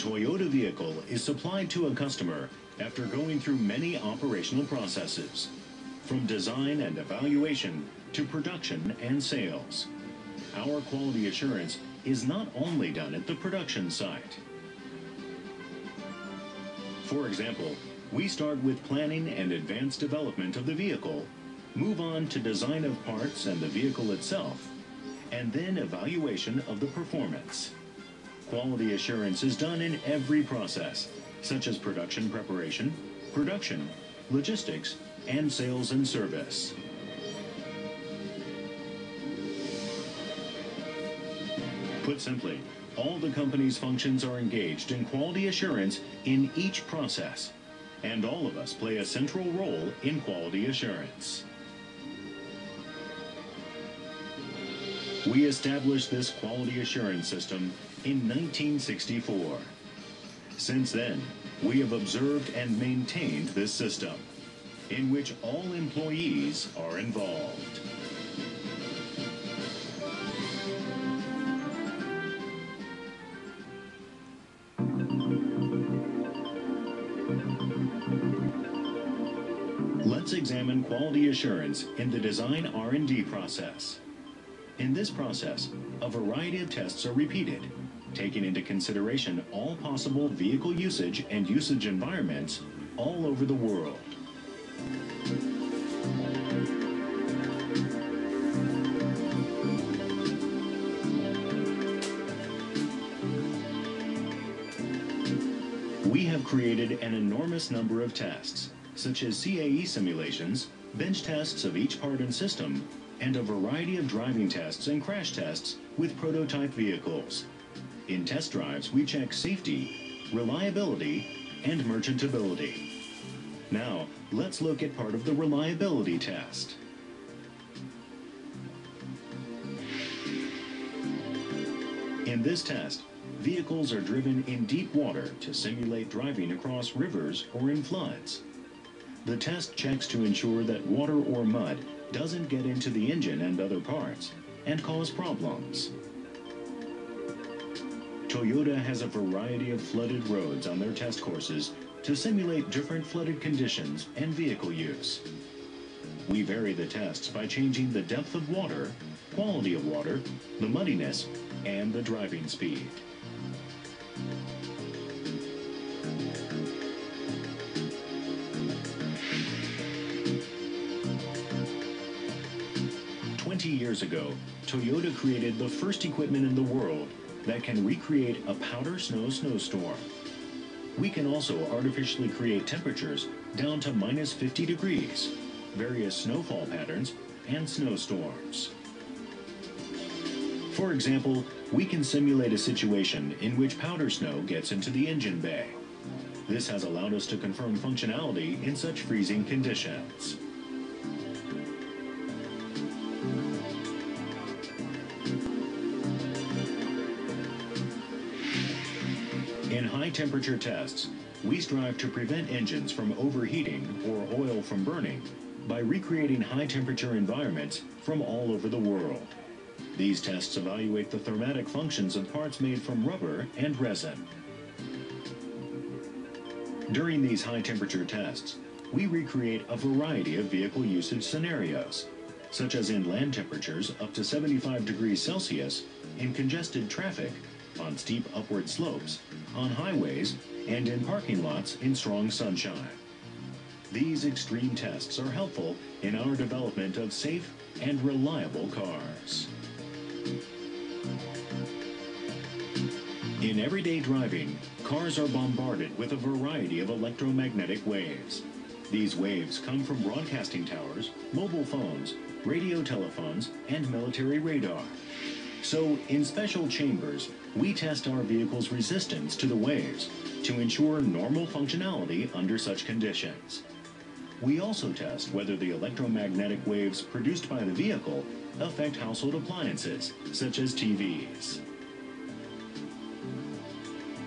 Toyota vehicle is supplied to a customer after going through many operational processes, from design and evaluation to production and sales. Our quality assurance is not only done at the production site. For example, we start with planning and advanced development of the vehicle, move on to design of parts and the vehicle itself, and then evaluation of the performance. Quality assurance is done in every process, such as production preparation, production, logistics, and sales and service. Put simply, all the company's functions are engaged in quality assurance in each process, and all of us play a central role in quality assurance. We established this quality assurance system in 1964. Since then, we have observed and maintained this system, in which all employees are involved. Let's examine quality assurance in the design R&D process. In this process, a variety of tests are repeated, taking into consideration all possible vehicle usage and usage environments all over the world. We have created an enormous number of tests, such as CAE simulations, bench tests of each part and system, and a variety of driving tests and crash tests with prototype vehicles. In test drives, we check safety, reliability, and merchantability. Now, let's look at part of the reliability test. In this test, vehicles are driven in deep water to simulate driving across rivers or in floods. The test checks to ensure that water or mud doesn't get into the engine and other parts and cause problems. Toyota has a variety of flooded roads on their test courses to simulate different flooded conditions and vehicle use. We vary the tests by changing the depth of water, quality of water, the muddiness, and the driving speed. Years ago, Toyota created the first equipment in the world that can recreate a powder snow snowstorm. We can also artificially create temperatures down to -50 degrees, various snowfall patterns, and snowstorms. For example, we can simulate a situation in which powder snow gets into the engine bay. This has allowed us to confirm functionality in such freezing conditions. In high-temperature tests, we strive to prevent engines from overheating or oil from burning by recreating high-temperature environments from all over the world. These tests evaluate the thermatic functions of parts made from rubber and resin. During these high-temperature tests, we recreate a variety of vehicle usage scenarios, such as in land temperatures up to 75 degrees Celsius, in congested traffic, on steep upward slopes, on highways, and in parking lots in strong sunshine. These extreme tests are helpful in our development of safe and reliable cars. In everyday driving, cars are bombarded with a variety of electromagnetic waves. These waves come from broadcasting towers, mobile phones, radio telephones, and military radar. So, in special chambers, we test our vehicle's resistance to the waves to ensure normal functionality under such conditions. We also test whether the electromagnetic waves produced by the vehicle affect household appliances, such as TVs.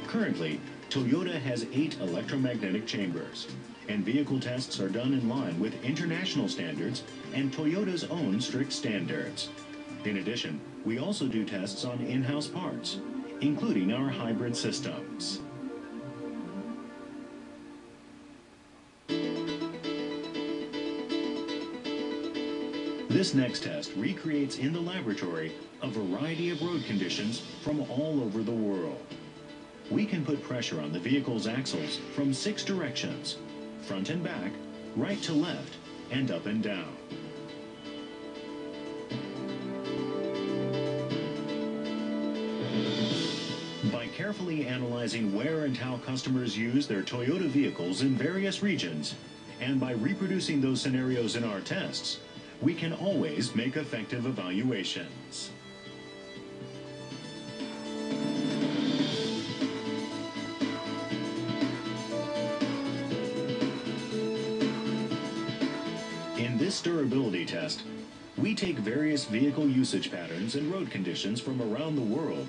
Currently, Toyota has 8 electromagnetic chambers, and vehicle tests are done in line with international standards and Toyota's own strict standards. In addition, we also do tests on in-house parts, including our hybrid systems. This next test recreates in the laboratory a variety of road conditions from all over the world. We can put pressure on the vehicle's axles from 6 directions, front and back, right to left, and up and down. By carefully analyzing where and how customers use their Toyota vehicles in various regions, and by reproducing those scenarios in our tests, we can always make effective evaluations. In this durability test, we take various vehicle usage patterns and road conditions from around the world,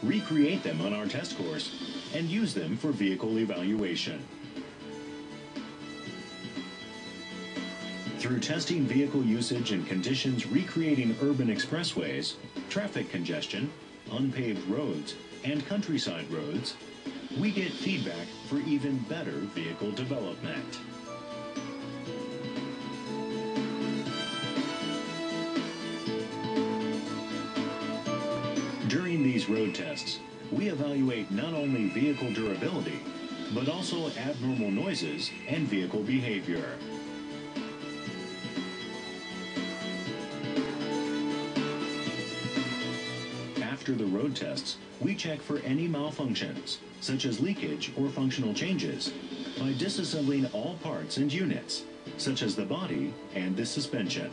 recreate them on our test course, and use them for vehicle evaluation. Through testing vehicle usage and conditions recreating urban expressways, traffic congestion, unpaved roads, and countryside roads, we get feedback for even better vehicle development. During these road tests, we evaluate not only vehicle durability, but also abnormal noises and vehicle behavior. After the road tests, we check for any malfunctions, such as leakage or functional changes, by disassembling all parts and units, such as the body and the suspension.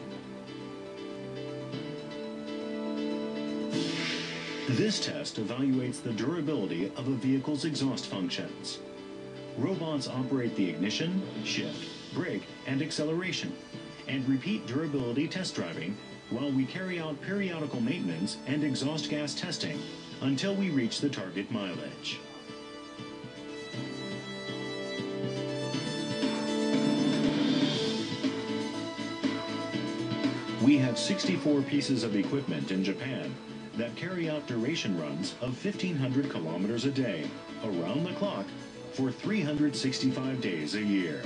This test evaluates the durability of a vehicle's exhaust functions. Robots operate the ignition, shift, brake, and acceleration, and repeat durability test driving while we carry out periodical maintenance and exhaust gas testing until we reach the target mileage. We have 64 pieces of equipment in Japan that carry out duration runs of 1,500 kilometers a day, around the clock, for 365 days a year.